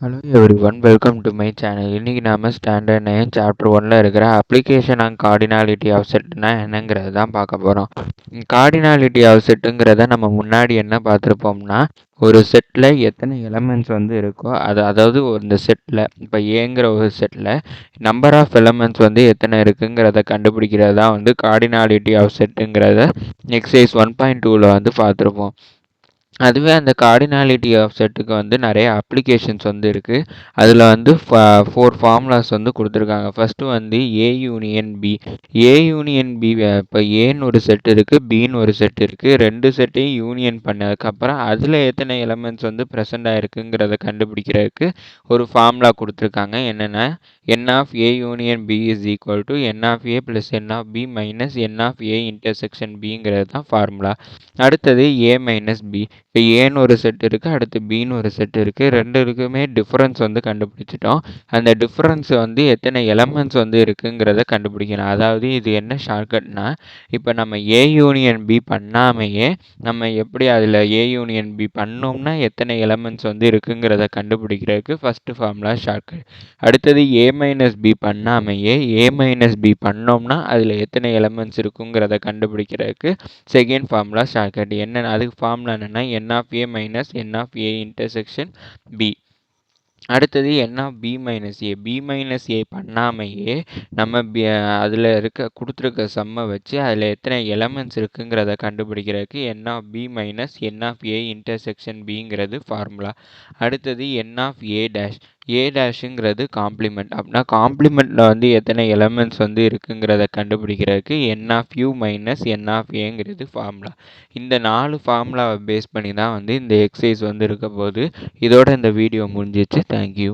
Hello everyone, welcome to my channel. இன்றைக்கி நாம் standard 9 chapter 1ல் இருக்கிற அப்ளிகேஷன் அண்ட் கார்டினாலிட்டி ஆஃப் செட்னா என்னங்கிறது தான் பார்க்க போகிறோம். கார்டினாலிட்டி ஆஃப் செட்டுங்கிறத நம்ம முன்னாடி என்ன பார்த்துருப்போம்னா, ஒரு செட்டில் எத்தனை எலமெண்ட்ஸ் இருக்கோ அதாவது இந்த செட்டில் இப்போ ஏங்கிற ஒரு செட்டில் நம்பர் ஆஃப் எலமெண்ட்ஸ் எத்தனை இருக்குங்கிறத கண்டுபிடிக்கிறது தான் கார்டினாலிட்டி ஆஃப் செட்டுங்கிறத எக்ஸசைஸ் 1.2ல் பார்த்துருப்போம். அதுவே அந்த கார்டினாலிட்டி ஆஃப் செட்டுக்கு நிறைய அப்ளிகேஷன்ஸ் இருக்குது. அதில் 4 ஃபார்முலாஸ் கொடுத்துருக்காங்க. First A union B. A union B, இப்போ ஏன்னு ஒரு செட் இருக்குது, பின்னு ஒரு செட் இருக்குது. ரெண்டு செட்டையும் யூனியன் பண்ணதுக்கப்புறம் அதில் எத்தனை எலமெண்ட்ஸ் ப்ரெசண்ட் ஆகிருக்குங்கிறத கண்டுபிடிக்கிறதுக்கு ஒரு ஃபார்முலா கொடுத்துருக்காங்க. என்னென்னா N of A union B is equal to N of A plus N of B minus N of A intersection பிங்கிறது தான் ஃபார்முலா. அடுத்தது ஏ மைனஸ் பி. இப்போ ஏன்னு ஒரு செட் இருக்குது, அடுத்து பின்னு ஒரு செட் இருக்குது. ரெண்டுக்குமே டிஃப்ரென்ஸ் கண்டுபிடிச்சிட்டோம். அந்த டிஃப்ரென்ஸ் எத்தனை எலமெண்ட்ஸ் இருக்குங்கிறத கண்டுபிடிக்கணும். அதாவது இது என்ன ஷார்ட்கட்னா, இப்போ நம்ம ஏ யூனியன் பி பண்ணாமையே நம்ம எப்படி அதில் ஏ யூனியன் பி பண்ணோம்னா எத்தனை எலமெண்ட்ஸ் இருக்குங்கிறத கண்டுபிடிக்கிறதுக்கு ஃபஸ்ட்டு ஃபார்முலா ஷார்ட்கட். அடுத்தது ஏ மைனஸ் பி பண்ணாமையே ஏ மைனஸ் பி பண்ணோம்னா அதில் எத்தனை எலமெண்ட்ஸ் இருக்குங்கிறத கண்டுபிடிக்கிறதுக்கு செகண்ட் ஃபார்முலா ஷார்ட்கட். என்னென்ன அதுக்கு ஃபார்முலா என்னென்னா N of A minus N of A intersection B. அடுத்தது N of B minus A. B minus A பண்ணாமையே நம்ம அதில் கொடுத்துருக்க சம்மை வச்சு அதில் எத்தனை எலமெண்ட்ஸ் இருக்குங்கிறத கண்டுபிடிக்கிறதுக்கு N of B minus N of A intersection பிங்கிறது ஃபார்முலா. அடுத்தது N of A dash. A டேஷுங்கிறது காம்ப்ளிமெண்ட். அப்படின்னா காம்ப்ளிமெண்ட்டில் எத்தனை எலமெண்ட்ஸ் இருக்குங்கிறத கண்டுபிடிக்கிறதுக்கு N of U minus N of ஏங்கிறது ஃபார்முலா. இந்த 4 ஃபார்முலாவை பேஸ் பண்ணி தான் இந்த எக்ஸசைஸ் இருக்க போது. இதோட இந்த வீடியோ முடிஞ்சிச்சு. தேங்க்யூ.